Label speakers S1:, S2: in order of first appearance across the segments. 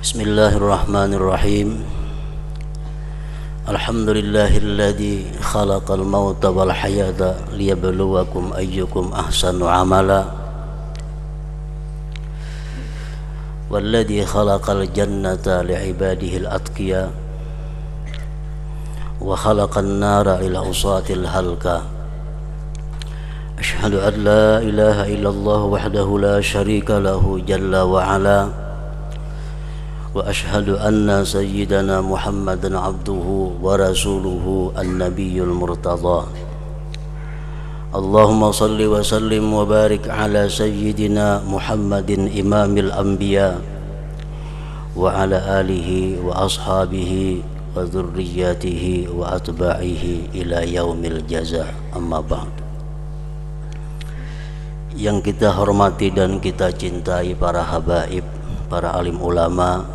S1: Bismillahirrahmanirrahim. Alhamdulillahilladzi khalaqal mauta wal hayata liyabluwakum ayyukum ahsanu amala. Walladzi khalaqal jannata li'ibadihil atqiya wa khalaqan nara lil usatil halka. Asyhadu an la ilaha illallah wahdahu la syarika lahu jalla wa ala. Wa ashhadu anna sayyidana Muhammadan abduhu wa rasuluhu an-nabiyyul murtada. Allahumma salli wa sallim wa barik ala sayyidina Muhammadin imamil anbiya wa ala alihi wa ashabihi wa dhurriyyatihi wa atba'ihi ila yaumil jaza. Amma ba'd. Yang kita hormati dan kita cintai para habaib, para alim ulama,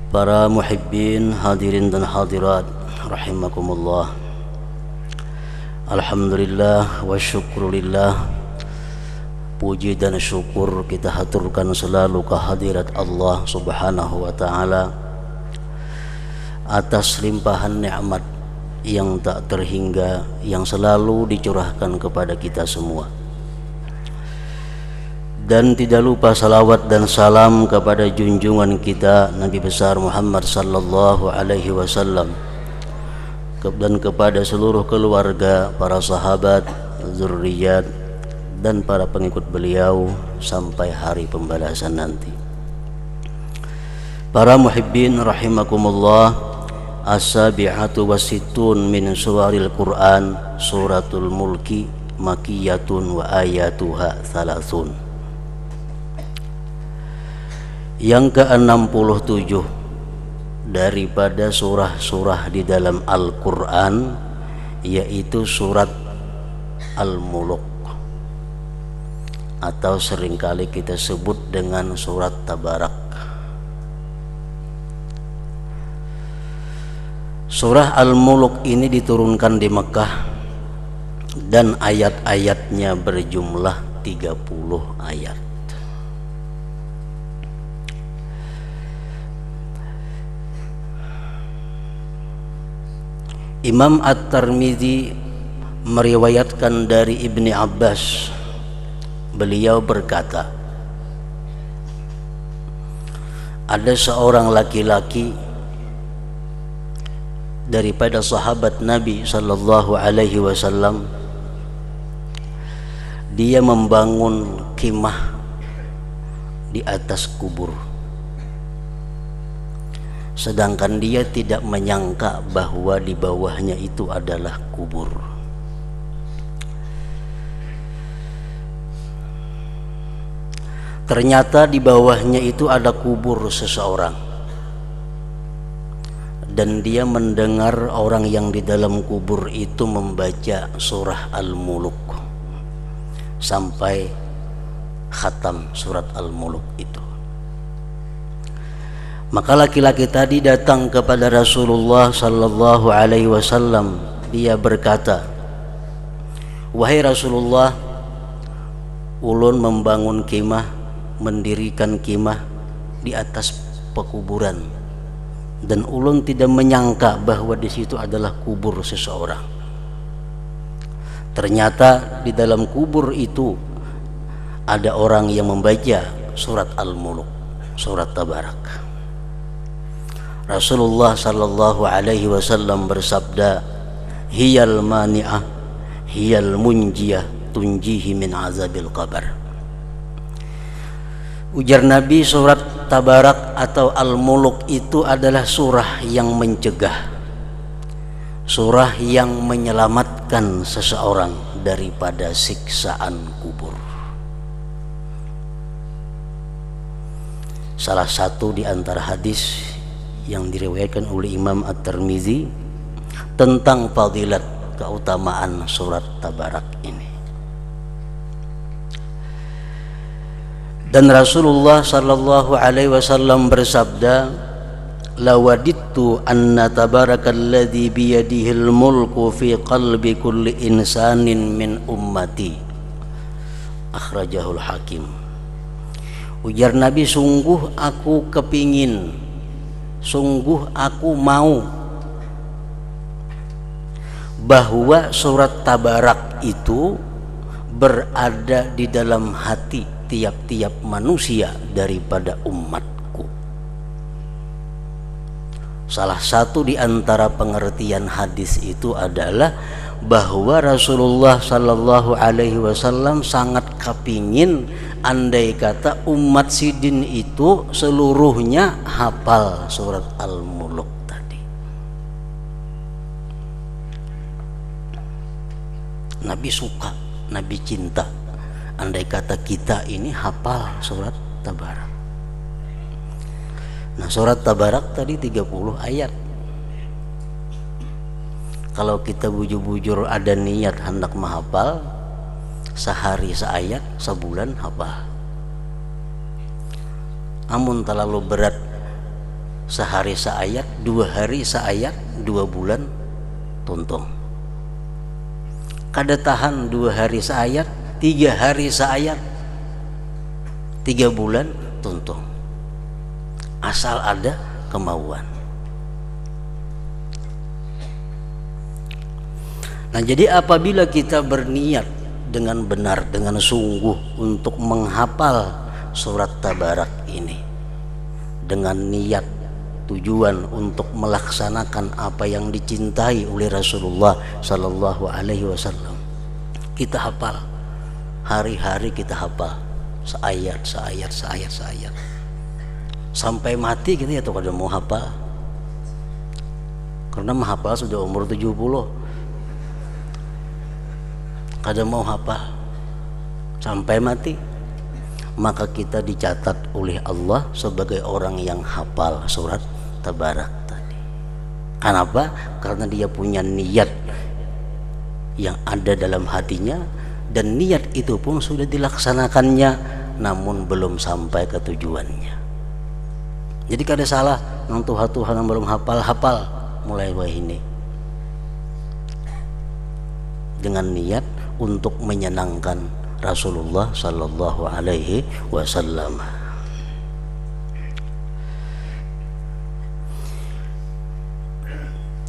S1: para muhibbin, hadirin dan hadirat rahimakumullah. Alhamdulillah wa syukrulillah. Puji dan syukur kita haturkan selalu kehadirat Allah subhanahu wa ta'ala atas limpahan nikmat yang tak terhingga yang selalu dicurahkan kepada kita semua. Dan tidak lupa salawat dan salam kepada junjungan kita Nabi besar Muhammad sallallahu alaihi wasallam dan kepada seluruh keluarga, para sahabat, zurriyat dan para pengikut beliau sampai hari pembalasan nanti. Para muhibbin rahimakumullah, as-sabi'atu wasittun min suwaril Qur'an suratul mulki makiyatun wa ayatuha thalathun. Yang ke-67 daripada surah-surah di dalam Al-Quran, yaitu surat Al-Muluk, atau seringkali kita sebut dengan surat Tabarak. Surah Al-Muluk ini diturunkan di Mekah dan ayat-ayatnya berjumlah 30 ayat. Imam At-Tirmidzi meriwayatkan dari Ibni Abbas, beliau berkata, ada seorang laki-laki daripada sahabat Nabi sallallahu alaihi wasallam, dia membangun khimah di atas kubur, sedangkan dia tidak menyangka bahwa di bawahnya itu adalah kubur. Ternyata di bawahnya itu ada kubur seseorang, dan dia mendengar orang yang di dalam kubur itu membaca surah Al-Muluk sampai khatam surat Al-Muluk itu. Maka laki-laki tadi datang kepada Rasulullah sallallahu alaihi wasallam. Dia berkata, wahai Rasulullah, ulun membangun kemah, mendirikan kemah di atas pekuburan, dan ulun tidak menyangka bahwa di situ adalah kubur seseorang. Ternyata di dalam kubur itu ada orang yang membaca surat Al-Muluk, surat Tabarak. Rasulullah sallallahu alaihi wasallam bersabda, hiyal mani'ah hiyal munjiyah tunjihi min azabil qabr. Ujar Nabi, surat Tabarak atau Al-Muluk itu adalah surah yang mencegah, surah yang menyelamatkan seseorang daripada siksaan kubur. Salah satu di antara hadis yang diriwayatkan oleh Imam At-Tirmidzi tentang fadilat keutamaan surat Tabarak ini. Dan Rasulullah sallallahu alaihi wasallam bersabda, lawadittu anna tabarakalladzi biyadihil mulku fi qalbi kulli insanin min ummati, akhrajahul Hakim. Ujar Nabi, sungguh aku kepingin, sungguh aku mau bahwa surat Tabarak itu berada di dalam hati tiap-tiap manusia daripada umatku. Salah satu di antara pengertian hadis itu adalah bahwa Rasulullah Sallallahu Alaihi Wasallam sangat kepingin andai kata umat sidin itu seluruhnya hafal surat Al-Mulk tadi. Nabi suka, Nabi cinta andai kata kita ini hafal surat Tabarak. Nah, surat Tabarak tadi 30 ayat. Kalau kita bujur-bujur ada niat hendak menghafal, sehari seayat, sebulan hafal. Amun terlalu berat, sehari seayat, 2 hari seayat, 2 bulan tuntung. Kada tahan 2 hari seayat, 3 hari seayat, 3 bulan tuntung. Asal ada kemauan. Nah, jadi apabila kita berniat dengan benar, dengan sungguh untuk menghafal surat Tabarak ini, dengan niat tujuan untuk melaksanakan apa yang dicintai oleh Rasulullah Sallallahu Alaihi Wasallam, kita hafal, hari-hari kita hafal, seayat, sampai mati kita ya tuh kada mau hafal, karena menghafal sudah umur 70. Kada mau hafal sampai mati, maka kita dicatat oleh Allah sebagai orang yang hafal surat Tabarak tadi. Kenapa? Karena dia punya niat yang ada dalam hatinya, dan niat itu pun sudah dilaksanakannya, namun belum sampai ke tujuannya. Jadi kada salah nang Tuhan yang belum hafal mulai ini dengan niat untuk menyenangkan Rasulullah Sallallahu Alaihi Wasallam.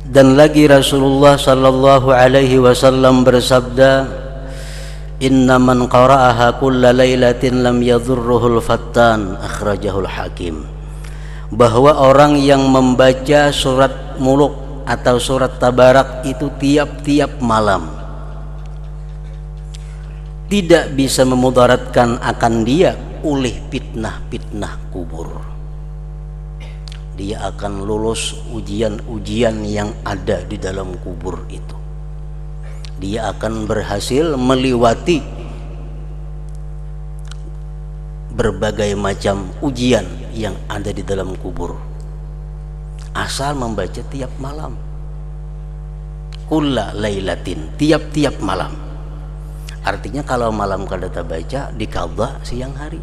S1: Dan lagi Rasulullah Sallallahu Alaihi Wasallam bersabda, inna man qara'aha kulla lailatin lam yadhurruhul fattan, akhrajahul Hakim. Bahwa orang yang membaca surat Mulk atau surat Tabarak itu tiap-tiap malam tidak bisa memudaratkan akan dia oleh fitnah-fitnah kubur. Dia akan lulus ujian-ujian yang ada di dalam kubur itu. Dia akan berhasil melewati berbagai macam ujian yang ada di dalam kubur, asal membaca tiap malam. Kulla lailatin, tiap-tiap malam. Artinya kalau malam kada baca, dikadha siang hari.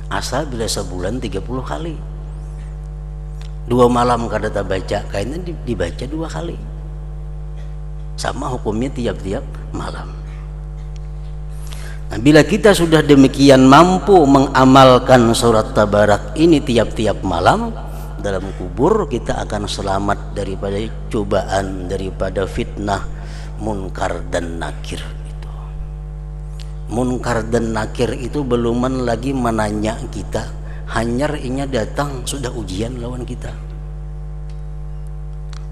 S1: Asal bila sebulan 30 kali. 2 malam kada baca, kayaknya dibaca 2 kali. Sama hukumnya tiap-tiap malam. Nah, bila kita sudah demikian mampu mengamalkan surat Tabarak ini tiap-tiap malam, dalam kubur kita akan selamat daripada cobaan, daripada fitnah munkar dan nakir. Munkar dan nakir itu beluman lagi menanya kita, hanyar inya datang sudah ujian lawan kita.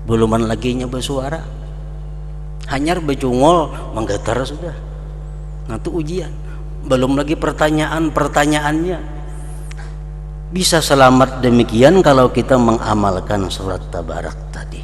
S1: Beluman lagi nya bersuara, hanyar becungol menggetar sudah. Nah itu ujian. Belum lagi pertanyaannya. Bisa selamat demikian kalau kita mengamalkan surat Tabarak tadi.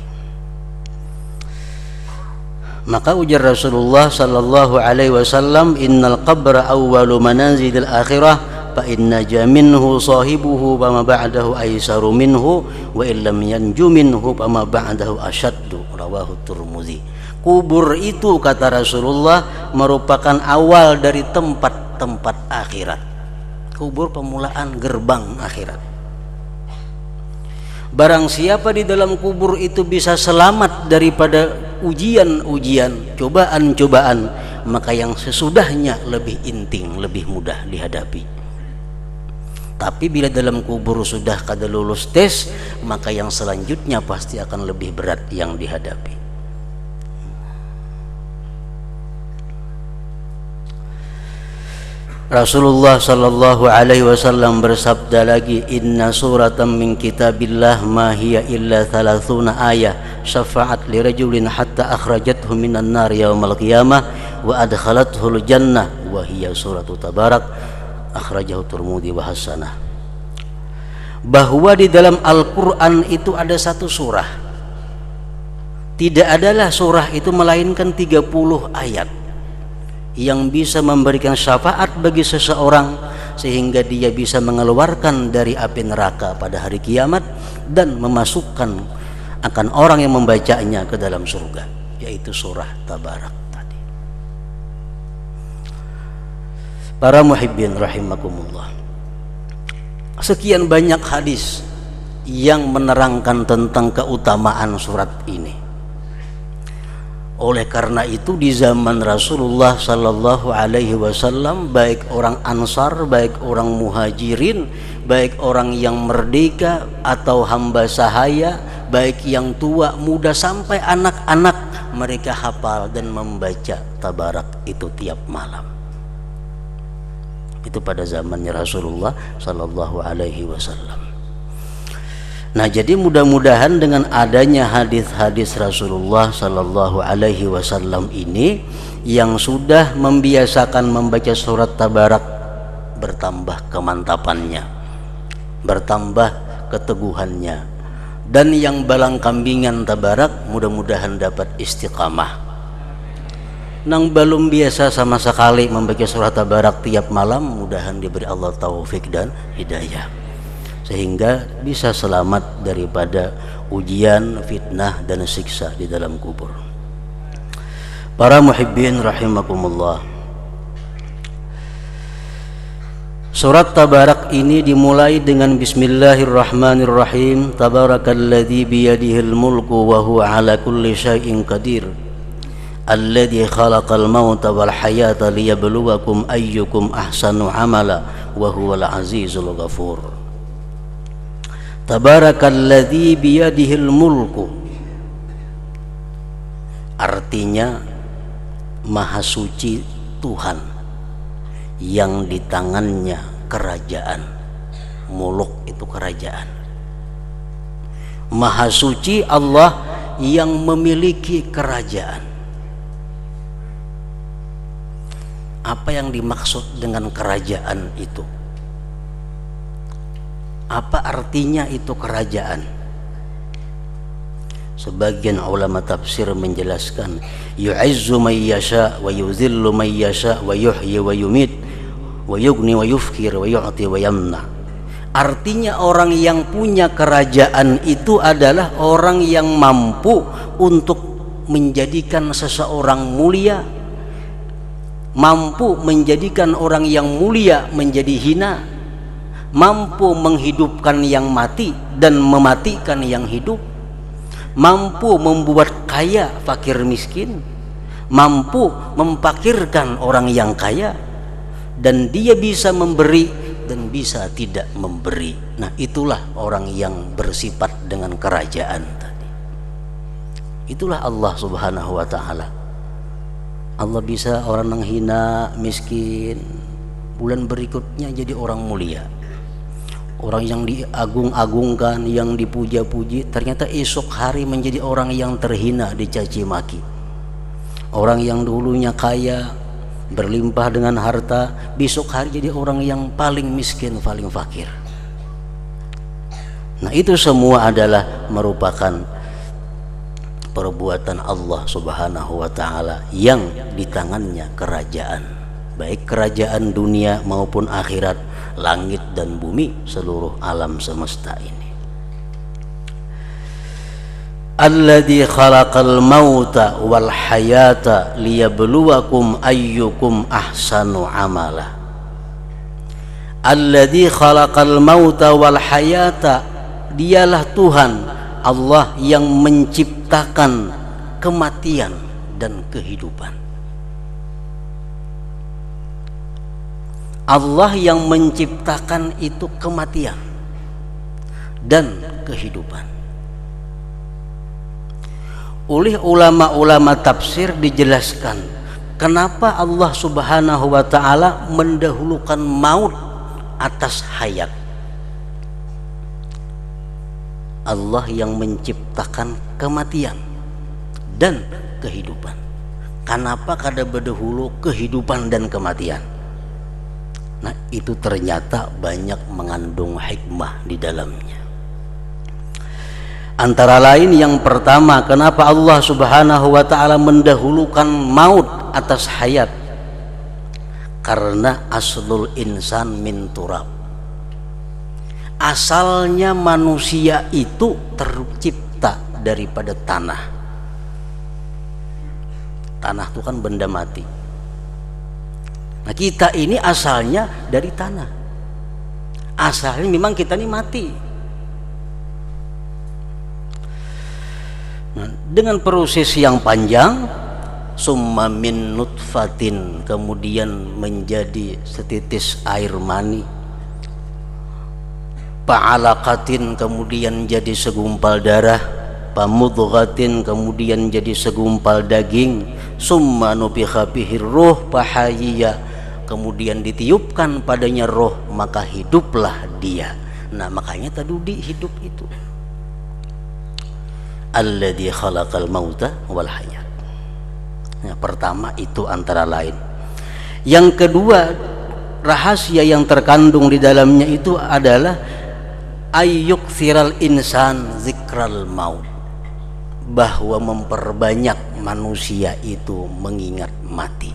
S1: Maka ujar Rasulullah Sallallahu Alaihi Wasallam, innal qabra awwalu manazilil akhirah fa inna jaminhu sahibuhu wa ma ba'dahu aisaru minhu wa illam yanju minhu fa ma ba'dahu asyaddu, rawahu Tirmidzi. Kubur itu, kata Rasulullah, merupakan awal dari tempat-tempat akhirat. Kubur pemulaan gerbang akhirat. Barang siapa di dalam kubur itu bisa selamat daripada ujian-ujian, cobaan-cobaan, maka yang sesudahnya lebih inting, lebih mudah dihadapi. Tapi bila dalam kubur sudah kada lulus tes, maka yang selanjutnya pasti akan lebih berat yang dihadapi. Rasulullah sallallahu alaihi wasallam bersabda lagi, inna suratan min kitabillah ma hiya illa 30 ayah syafa'at li rajulin hatta akhrajathu minan nar yaumal qiyamah wa adkhalathul jannah wa hiya suratu tabarak, akhrajahu Tirmidzi wa hasanah. Bahwa di dalam Al-Qur'an itu ada satu surah. Tidak adalah surah itu melainkan 30 ayat yang bisa memberikan syafaat bagi seseorang sehingga dia bisa mengeluarkan dari api neraka pada hari kiamat dan memasukkan akan orang yang membacanya ke dalam surga, yaitu surah Tabarak tadi. Para muhibbin rahimakumullah, sekian banyak hadis yang menerangkan tentang keutamaan surat ini. Oleh karena itu di zaman Rasulullah sallallahu alaihi wasallam, baik orang Ansar, baik orang Muhajirin, baik orang yang merdeka atau hamba sahaya, baik yang tua, muda sampai anak-anak, mereka hafal dan membaca Tabarak itu tiap malam. Itu pada zamannya Rasulullah sallallahu alaihi wasallam. Nah, jadi mudah-mudahan dengan adanya hadis-hadis Rasulullah sallallahu alaihi wasallam ini yang sudah membiasakan membaca surat Tabarak, bertambah kemantapannya, bertambah keteguhannya, dan yang balang kambingan Tabarak mudah-mudahan dapat istiqamah. Nang belum biasa sama sekali membaca surat Tabarak tiap malam, mudahan diberi Allah taufik dan hidayah sehingga bisa selamat daripada ujian, fitnah, dan siksa di dalam kubur. Para muhibbin rahimakumullah, surat Tabarak ini dimulai dengan Bismillahirrahmanirrahim. Tabarakalladzi biyadihil mulku wa huwa ala kulli syai'in qadir, alladzi khalaqal mauta wal hayata liyabluwakum ayyukum ahsanu amala wa huwal azizul ghafur. Tabarakalladzi biyadihil mulku, artinya maha suci Tuhan yang di tangannya kerajaan. Muluk itu kerajaan. Maha suci Allah yang memiliki kerajaan. Apa yang dimaksud dengan kerajaan itu? Apa artinya itu kerajaan? Sebagian ulama tafsir menjelaskan, yu'izzu man yasha wa yuzillu man yasha wa yuhyi wa yumit wa yughni wa yufkir wa yu'ti wa yamna. Artinya orang yang punya kerajaan itu adalah orang yang mampu untuk menjadikan seseorang mulia, mampu menjadikan orang yang mulia menjadi hina, mampu menghidupkan yang mati dan mematikan yang hidup, mampu membuat kaya fakir miskin, mampu memfakirkan orang yang kaya, dan dia bisa memberi dan bisa tidak memberi. Nah, itulah orang yang bersifat dengan kerajaan tadi. Itulah Allah Subhanahu wa taala. Allah bisa orang yang hina, miskin, bulan berikutnya jadi orang mulia. Orang yang diagung-agungkan, yang dipuja-puji, ternyata esok hari menjadi orang yang terhina, dicaci maki. Orang yang dulunya kaya, berlimpah dengan harta, besok hari jadi orang yang paling miskin, paling fakir. Nah, itu semua adalah merupakan perbuatan Allah Subhanahu wa taala yang di tangannya kerajaan, baik kerajaan dunia maupun akhirat, langit dan bumi, seluruh alam semesta ini. Alladzi khalaqal mauta wal hayata liyabluwakum ayyukum ahsanu amala. Alladzi khalaqal mauta wal hayata, dialah Tuhan Allah yang menciptakan kematian dan kehidupan. Allah yang menciptakan itu kematian dan kehidupan. Oleh ulama-ulama tafsir dijelaskan kenapa Allah Subhanahu wa ta'ala mendahulukan maut atas hayat. Allah yang menciptakan kematian dan kehidupan. Kenapa kada berdahulu kehidupan dan kematian? Nah, itu ternyata banyak mengandung hikmah di dalamnya. Antara lain yang pertama, kenapa Allah Subhanahu wa ta'ala mendahulukan maut atas hayat? Karena aslul insan min turab. Asalnya manusia itu tercipta daripada tanah. Tanah itu kan benda mati. Nah, kita ini asalnya dari tanah. Asalnya memang kita ini mati. Nah, dengan proses yang panjang, summa min nutfatin, kemudian menjadi setitis air mani, fa'alaqatin, kemudian jadi segumpal darah, pamudghatin, kemudian jadi segumpal daging, summa nufikha fihi ruh fahayya, kemudian ditiupkan padanya roh, maka hiduplah dia. Nah, makanya tadudi hidup itu alladzi khalaqal mauta wal hayat. Nah, pertama itu antara lain. Yang kedua, rahasia yang terkandung di dalamnya itu adalah ayyuktsiral insan zikral maut, bahwa memperbanyak manusia itu mengingat mati.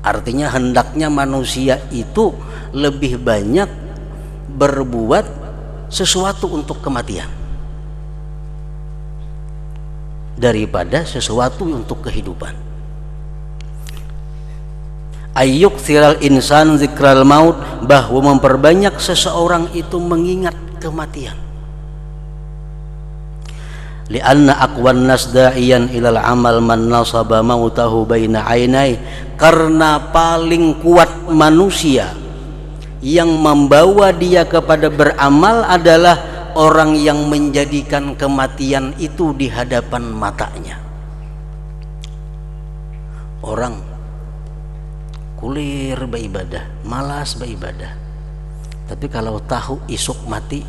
S1: Artinya hendaknya manusia itu lebih banyak berbuat sesuatu untuk kematian daripada sesuatu untuk kehidupan. Ayyuktsiral insan zikral maut, bahwa memperbanyak seseorang itu mengingat kematian. Lianna aqwan nas da'iyan ilal amal man nasaba mautahu baina ainai, karena paling kuat manusia yang membawa dia kepada beramal adalah orang yang menjadikan kematian itu di hadapan matanya. Orang kulir beribadah, malas beribadah, tapi kalau tahu isuk mati,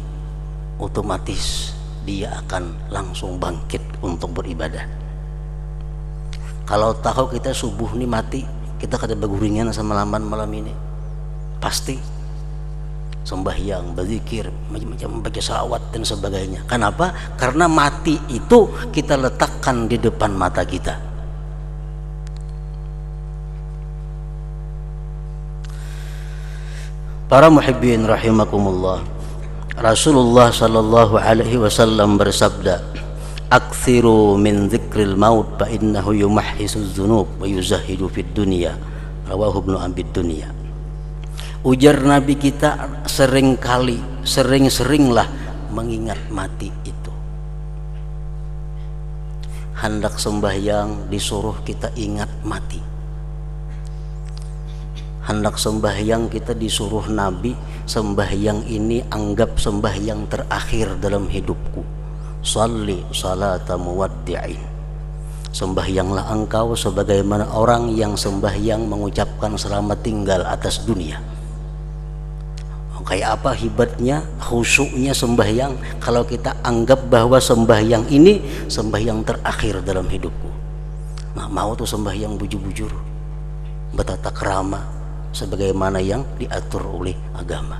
S1: otomatis dia akan langsung bangkit untuk beribadah. Kalau tahu kita subuh nih mati, kita kada beguringan sama malam ini, pasti sembahyang, berzikir, macam-macam, baca salawat dan sebagainya. Kenapa? Karena mati itu kita letakkan di depan mata kita. Para muhibbin rahimakumullah, Rasulullah sallallahu alaihi wasallam bersabda, "Aktsiru min dzikril maut fa innahu yumahhisu dzunub wa yuzahidu fid dunya." Rawahu Ibnu Abi Dunya. Ujar Nabi kita, sering-seringlah mengingat mati itu. Hendak sembahyang disuruh kita ingat mati. Hendak sembahyang kita disuruh Nabi, sembahyang ini anggap sembahyang terakhir dalam hidupku. Shalli salata muwaddi'in. Sembahyanglah engkau sebagaimana orang yang sembahyang mengucapkan selamat tinggal atas dunia. Kayak apa hebatnya, khusyuknya sembahyang kalau kita anggap bahwa sembahyang ini sembahyang terakhir dalam hidupku. Nah, mau tuh sembahyang bujur-bujur, bertata krama sebagaimana yang diatur oleh agama.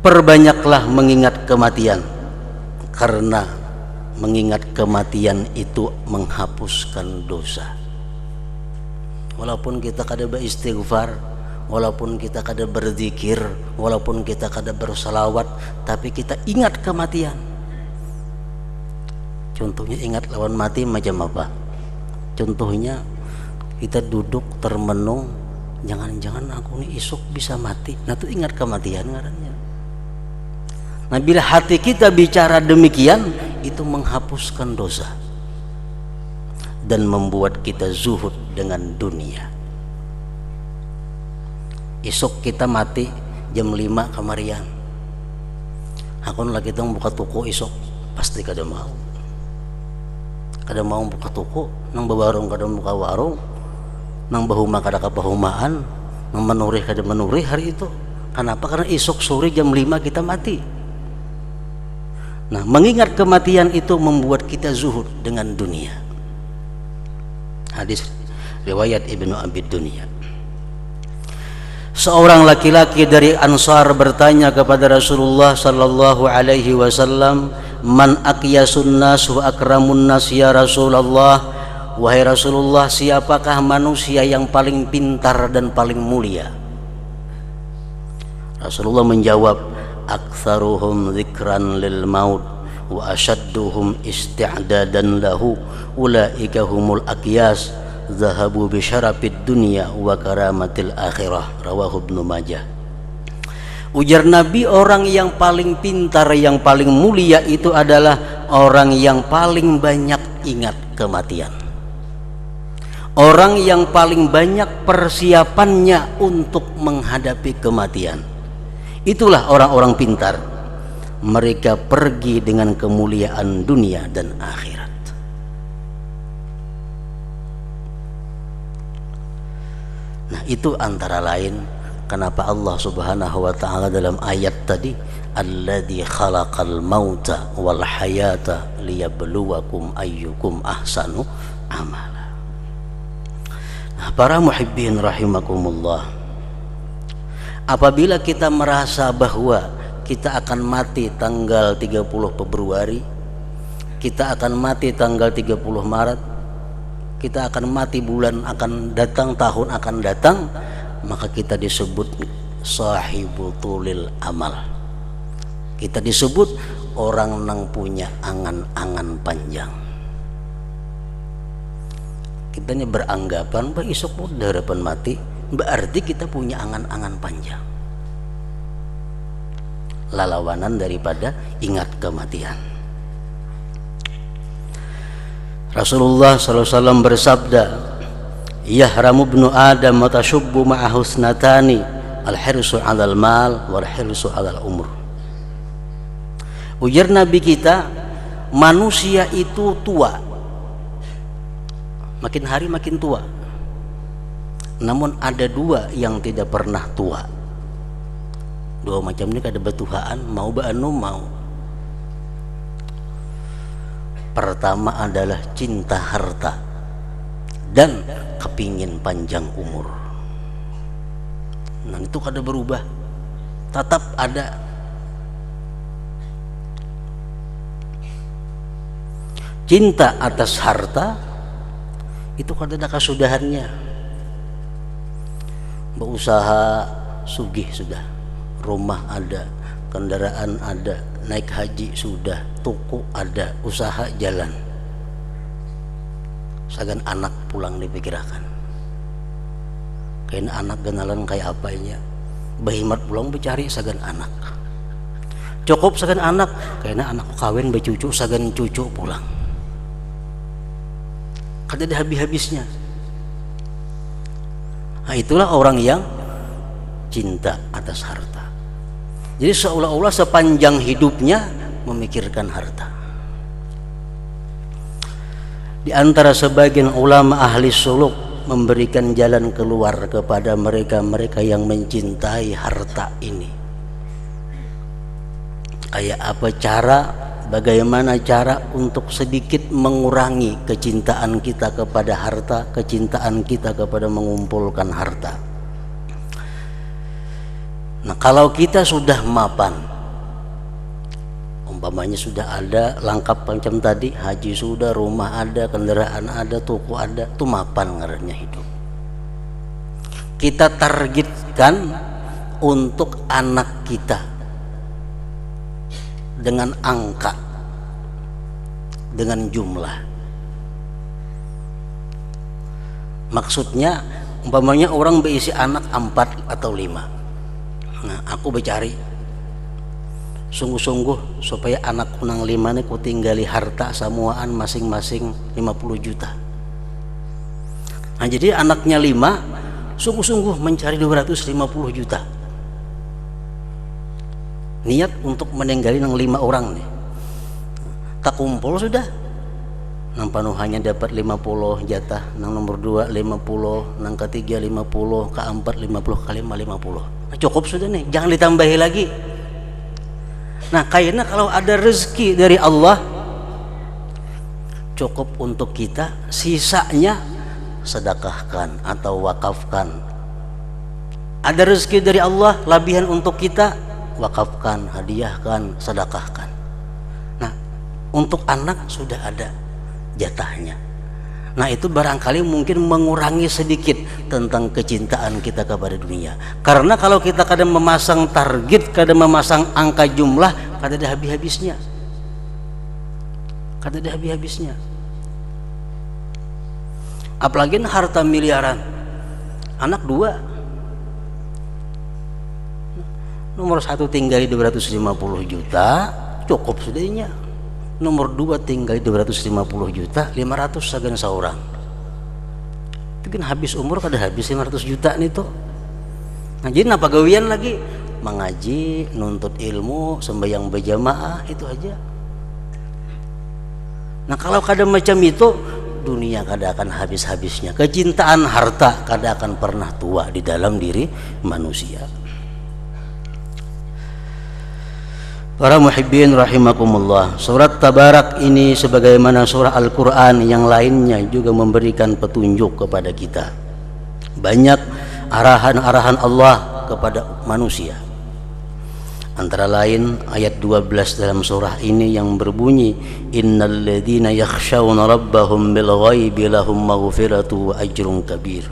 S1: Perbanyaklah mengingat kematian, karena mengingat kematian itu menghapuskan dosa. Walaupun kita kada beristighfar, walaupun kita kada berzikir, walaupun kita kada bersalawat, tapi kita ingat kematian. Contohnya ingat lawan mati macam apa? Contohnya kita duduk termenung, jangan-jangan aku ini esok bisa mati. Nah, itu ingat kematian ngarannya. Nah, bila hati kita bicara demikian, itu menghapuskan dosa. dan membuat kita zuhud dengan dunia. Esok kita mati jam 5 kamarian, hakun lagi dong buka toko esok pasti kada mau buka toko, nang bawarung kada buka warung, nang bahuma kada kapahumaan, nang menurih kada menurih hari itu. Kenapa? Karena esok sore jam 5 kita mati. Nah, mengingat kematian itu membuat kita zuhud dengan dunia. Hadis riwayat Ibnu Abi Dunya. Seorang laki-laki dari Ansar bertanya kepada Rasulullah sallallahu alaihi wasallam, "Man aqyasun nas wa akramun nas ya Rasulullah?" Wahai Rasulullah, siapakah manusia yang paling pintar dan paling mulia? Rasulullah menjawab, "Aktsaruhum dzikran lil maut wa asyadduhum isti'dadan lahu, ulaika humul aqyas, zahabu bi syarafid dunya wa karamatil akhirah." Rawahu Ibnu Majah. Ujar Nabi, orang yang paling pintar, yang paling mulia itu adalah orang yang paling banyak ingat kematian, orang yang paling banyak persiapannya untuk menghadapi kematian. Itulah orang-orang pintar. Mereka pergi dengan kemuliaan dunia dan akhirat. Nah, itu antara lain kenapa Allah Subhanahu wa ta'ala dalam ayat tadi, alladzi khalaqal mauta wal hayata liyabluwakum ayyukum ahsanu amala. Nah, para muhibbin rahimakumullah, apabila kita merasa bahwa kita akan mati tanggal 30 Februari, kita akan mati tanggal 30 Maret, kita akan mati bulan akan datang, tahun akan datang, maka kita disebut sahibu tulil amal. Kita disebut orang yang punya angan-angan panjang. Kita ini beranggapan bahwa esok udah harapan mati, berarti kita punya angan-angan panjang, lalawanan daripada ingat kematian. Rasulullah SAW bersabda, "Yahramu ibnu Adam wa tashubbu ma'a husnatani, al-hirsu 'alal mal wal hirsu 'alal umur." Ujar Nabi kita, manusia itu tua, makin hari makin tua. Namun ada dua yang tidak pernah tua. Dua macam ini kada betuhaan, mau baanu mau. Pertama adalah cinta harta dan kepingin panjang umur. Nah, itu kada berubah, tetap ada. Cinta atas harta itu kada ada kasudahannya. Berusaha sugih sudah, rumah ada, kendaraan ada, naik haji sudah, toko ada, usaha jalan. Sagan anak pulang dipikirkan, kain anak genalan kayak apanya, bahimat pulang bercari sagan anak, cukup sagan anak, kayaknya anak kawin bercucu sagan cucu pulang, kada ada habis-habisnya. Nah, itulah orang yang cinta atas harta. Jadi seolah-olah sepanjang hidupnya memikirkan harta. Di antara sebagian ulama ahli suluk memberikan jalan keluar kepada mereka-mereka yang mencintai harta ini. Kayak apa cara, bagaimana cara untuk sedikit mengurangi kecintaan kita kepada harta, kecintaan kita kepada mengumpulkan harta. Nah, kalau kita sudah mapan, umpamanya sudah ada lengkap macam tadi, haji sudah, rumah ada, kendaraan ada, toko ada, itu mapan ngarannya hidup. Kita targetkan untuk anak kita dengan angka, dengan jumlah. Maksudnya umpamanya orang berisi anak 4 atau 5. Nah, aku bercari sungguh-sungguh supaya anak kunang 5 ini ku tinggali harta samuaan masing-masing 50 juta. Nah, jadi anaknya 5 sungguh-sungguh mencari 250 juta. Niat untuk meninggalin yang 5 orang nih. Tak kumpul sudah. Nang panuhannya dapat 50 jatah, nang nomor 2 50, nang ketiga 50, keempat 50, kelima 50. Nah, cukup sudah nih, jangan ditambahi lagi. Nah, kayaknya kalau ada rezeki dari Allah cukup untuk kita, sisanya sedekahkan atau wakafkan. Ada rezeki dari Allah labihan untuk kita, wakafkan, hadiahkan, sedekahkan. Nah, untuk anak sudah ada jatahnya. Nah, itu barangkali mungkin mengurangi sedikit tentang kecintaan kita kepada dunia. Karena kalau kita kadang memasang target, kadang memasang angka jumlah, kadang ada habis-habisnya. Kadang ada habis-habisnya. Apalagi harta miliaran. Anak 2, nomor 1 tinggali 250 juta, cukup sudahnya. Nomor 2 tinggali 250 juta, 500 sagan seorang. Itu kan habis umur, kada habis 500 juta nih tuh. Nah, jadi napa gawian lagi? Mengaji, nuntut ilmu, sembahyang berjamaah, itu aja. Nah, kalau kada macam itu, dunia kada akan habis-habisnya. Kecintaan harta kada akan pernah tua di dalam diri manusia. Para muhibbin rahimakumullah, surat Tabarak ini sebagaimana surah Al-Quran yang lainnya juga memberikan petunjuk kepada kita. Banyak arahan-arahan Allah kepada manusia. Antara lain ayat 12 dalam surah ini yang berbunyi, innal ladzina yakhshawna rabbahum bil ghaibi lahum maghfiratu wa ajrun kabir.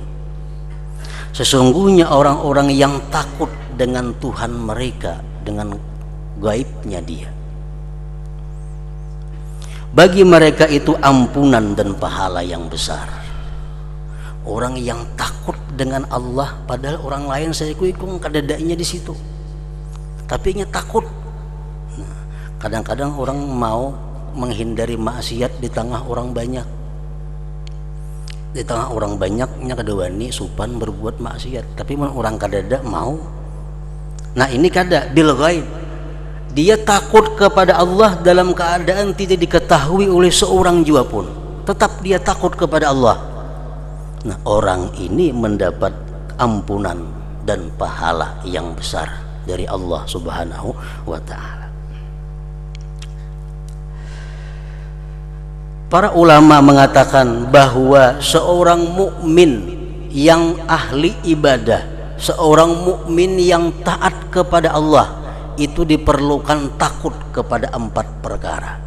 S1: Sesungguhnya orang-orang yang takut dengan Tuhan mereka, dengan gaibnya Dia, bagi mereka itu ampunan dan pahala yang besar. Orang yang takut dengan Allah, padahal orang lain saya ikung kadadanya di situ, tapi nya takut. Nah, kadang-kadang orang mau menghindari maksiat di tengah orang banyak. Di tengah orang banyaknya kadawani supan berbuat maksiat, tapi orang kadada mau. Nah, ini kada bil ghaib. Dia takut kepada Allah dalam keadaan tidak diketahui oleh seorang jua pun, tetap dia takut kepada Allah. Nah, orang ini mendapat ampunan dan pahala yang besar dari Allah Subhanahu wa ta'ala. Para ulama mengatakan bahwa seorang mukmin yang ahli ibadah, seorang mukmin yang taat kepada Allah, itu diperlukan takut kepada 4 perkara.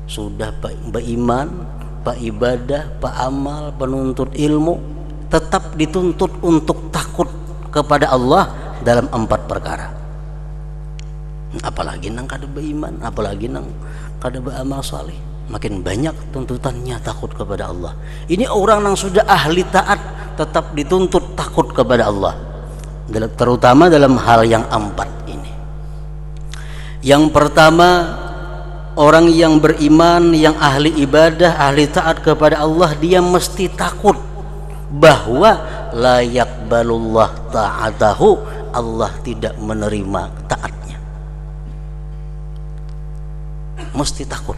S1: Sudah beriman, pak ibadah, pak amal, penuntut ilmu, tetap dituntut untuk takut kepada Allah dalam 4 perkara. Apalagi nang kada beriman, apalagi nang kada beramal saleh, makin banyak tuntutannya takut kepada Allah. Ini orang yang sudah ahli taat tetap dituntut takut kepada Allah, terutama dalam hal yang 4 ini. Yang pertama, orang yang beriman, yang ahli ibadah, ahli taat kepada Allah, dia mesti takut bahwa la yaqbalullah ta'atahu, Allah tidak menerima taatnya. Mesti takut.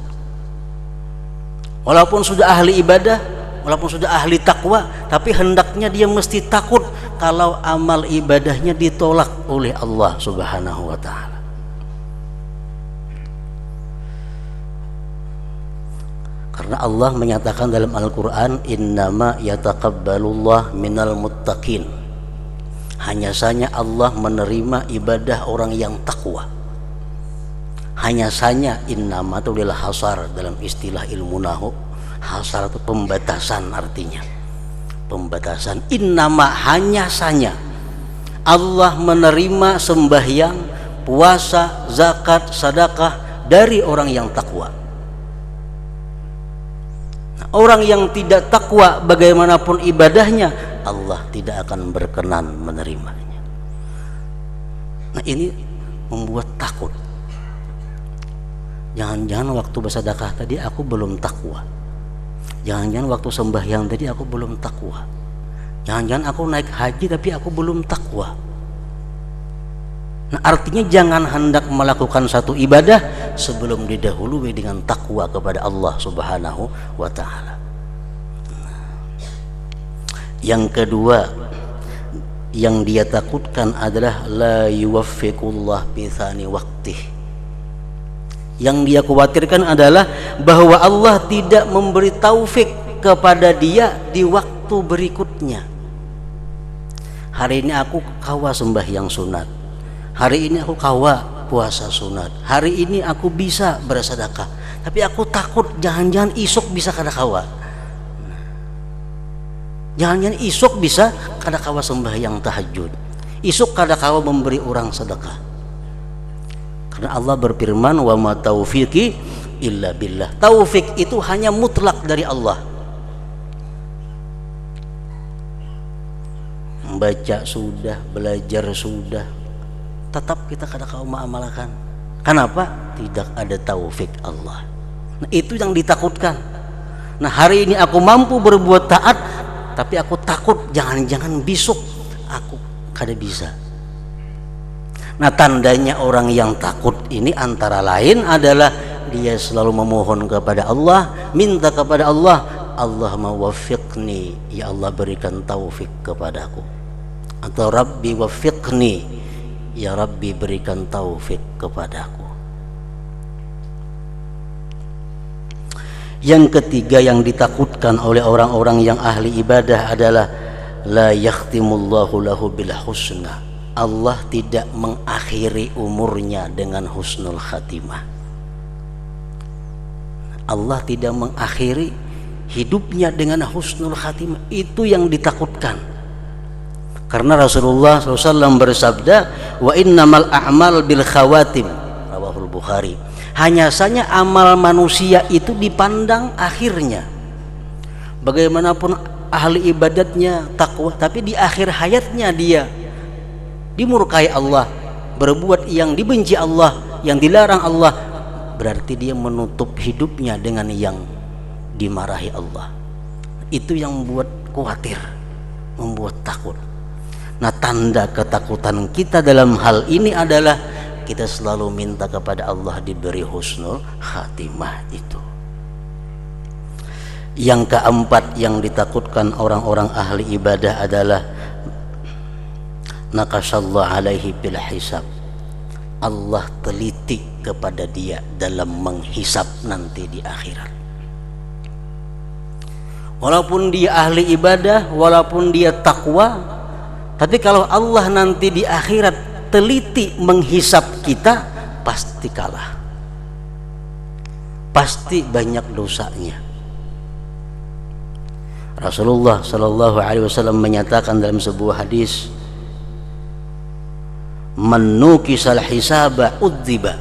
S1: Walaupun sudah ahli ibadah, walaupun sudah ahli takwa, tapi hendaknya dia mesti takut kalau amal ibadahnya ditolak oleh Allah Subhanahu wa ta'ala. Karena Allah menyatakan dalam Al-Quran, innama yataqabbalullah minal muttaqin, hanya saja Allah menerima ibadah orang yang takwa. Hanya saja, innama itu adalah hasar dalam istilah ilmu nahwu. Hasar itu pembatasan, artinya pembatasan. Innama, hanya saja Allah menerima sembahyang, puasa, zakat, sedekah dari orang yang takwa. Nah, orang yang tidak takwa bagaimanapun ibadahnya, Allah tidak akan berkenan menerimanya. Nah, ini membuat takut. Jangan-jangan waktu bersedekah tadi aku belum takwa. Jangan-jangan waktu sembahyang tadi aku belum takwa. Jangan-jangan aku naik haji tapi aku belum takwa. Nah, artinya jangan hendak melakukan satu ibadah sebelum didahului dengan takwa kepada Allah Subhanahu wa ta'ala. Yang kedua yang dia takutkan adalah la yuwaffiqullah bi tsani waqtih. Yang dia khawatirkan adalah bahwa Allah tidak memberi taufik kepada dia di waktu berikutnya. Hari ini aku kawa sembahyang sunat, hari ini aku kawa puasa sunat, hari ini aku bisa bersedekah, tapi aku takut jangan-jangan isuk bisa kada kawa, jangan-jangan isuk bisa kada kawa sembahyang tahajud, isuk kada kawa memberi orang sedekah. Karena Allah berfirman, wa ma taufiqi illa billah. Taufik itu hanya mutlak dari Allah. Membaca sudah, belajar sudah, tetap kita kada kau mengamalkan. Kenapa? Tidak ada taufik Allah. Nah, itu yang ditakutkan. Nah, hari ini aku mampu berbuat taat, tapi aku takut jangan-jangan besok aku kada bisa. Nah, tandanya orang yang takut ini antara lain adalah dia selalu memohon kepada Allah, minta kepada Allah, Allahumma waffiqni, ya Allah berikan taufik kepadaku. Atau Rabbi waffiqni, ya Rabbi berikan taufik kepadaku. Yang ketiga yang ditakutkan oleh orang-orang yang ahli ibadah adalah la yakhtimullahu lahu bil husna. Allah tidak mengakhiri umurnya dengan husnul khatimah. Allah tidak mengakhiri hidupnya dengan husnul khatimah. Itu yang ditakutkan. Karena Rasulullah SAW bersabda, wa innamal a'mal bil khawatim, rawahul Bukhari. Hanya saja amal manusia itu dipandang akhirnya. Bagaimanapun ahli ibadatnya takwa, tapi di akhir hayatnya dia dimurkai Allah, berbuat yang dibenci Allah, yang dilarang Allah, berarti dia menutup hidupnya dengan yang dimarahi Allah. Itu yang membuat khawatir, membuat takut. Nah, tanda ketakutan kita dalam hal ini adalah kita selalu minta kepada Allah diberi husnul khatimah itu. Yang keempat yang ditakutkan orang-orang ahli ibadah adalah naqasallahu alaihi bil hisab. Allah teliti kepada dia dalam menghisap nanti di akhirat. Walaupun dia ahli ibadah, walaupun dia takwa, tapi kalau Allah nanti di akhirat teliti menghisap kita, pasti kalah, pasti banyak dosanya. Rasulullah Shallallahu Alaihi Wasallam menyatakan dalam sebuah hadis, man nukisal hisaba udziba,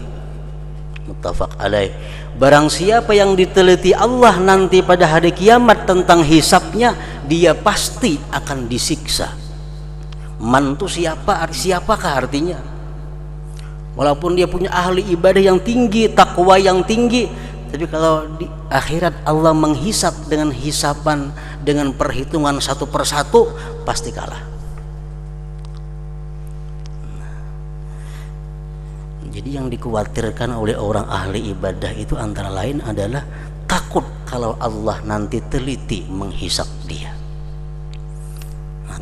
S1: muttafaq alaih. Barang siapa yang diteliti Allah nanti pada hari kiamat tentang hisapnya, dia pasti akan disiksa. Man itu siapakah artinya? Walaupun dia punya ahli ibadah yang tinggi, takwa yang tinggi, tapi kalau di akhirat Allah menghisap dengan hisapan, dengan perhitungan satu persatu, pasti kalah. Jadi yang dikhawatirkan oleh orang ahli ibadah itu antara lain adalah takut kalau Allah nanti teliti menghisap dia.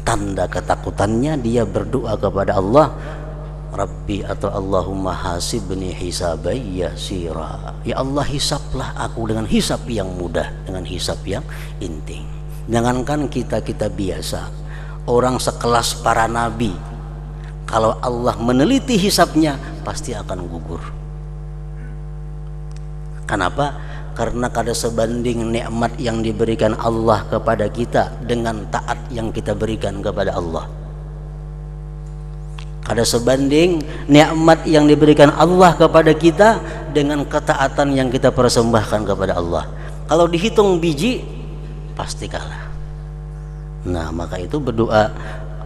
S1: Tanda ketakutannya dia berdoa kepada Allah, Rabbi atau Allahumma hasibni hisabai yasira. Ya Allah, hisaplah aku dengan hisap yang mudah, dengan hisap yang inting. Jangankan kita biasa, orang sekelas para nabi, kalau Allah meneliti hisapnya pasti akan gugur. Kenapa? Karena kada sebanding nikmat yang diberikan Allah kepada kita dengan taat yang kita berikan kepada Allah. Kada sebanding nikmat yang diberikan Allah kepada kita dengan ketaatan yang kita persembahkan kepada Allah. Kalau dihitung biji, pasti kalah. Nah, maka itu berdoa,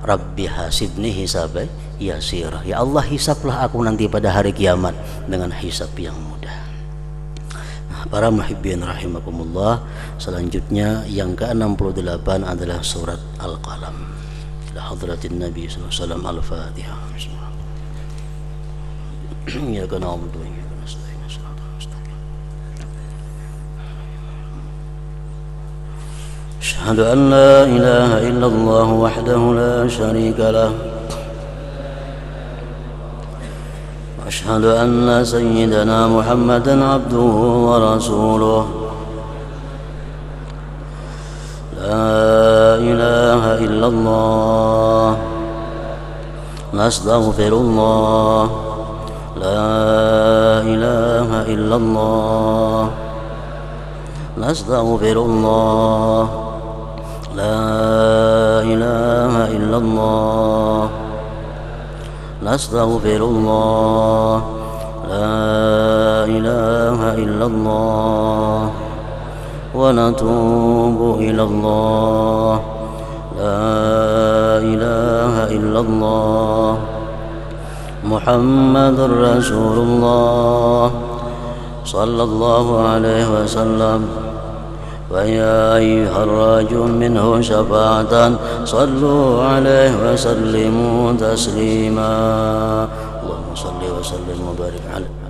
S1: Rabbi hasibni hisabai yasira. Ya Allah, hisaplah aku nanti pada hari kiamat dengan hisap yang mudah. Para muhibbin rahimakumullah, selanjutnya yang ke-68 adalah surat Al-Qalam. Ila hadratin Nabi sallallahu alaihi wasallam. Al-Fatihah. Ya kana na'budu wa iyyaka nasta'in. Asyhadu an la ilaha illallah wahdahu la syarika lah. أشهد أن سيدنا محمدا عبده ورسوله. لا إله إلا الله. نستغفر الله. لا إله إلا الله. نستغفر الله. لا إله إلا الله. نستغفر الله. لا إله إلا الله. ونتوب إلى الله. لا إله إلا الله. محمد رسول الله صلى الله عليه وسلم. ويا أيها الراجون منه شفاعة صلوا عليه وسلموا تسليما. اللهم صل وسلم وبارك عليه.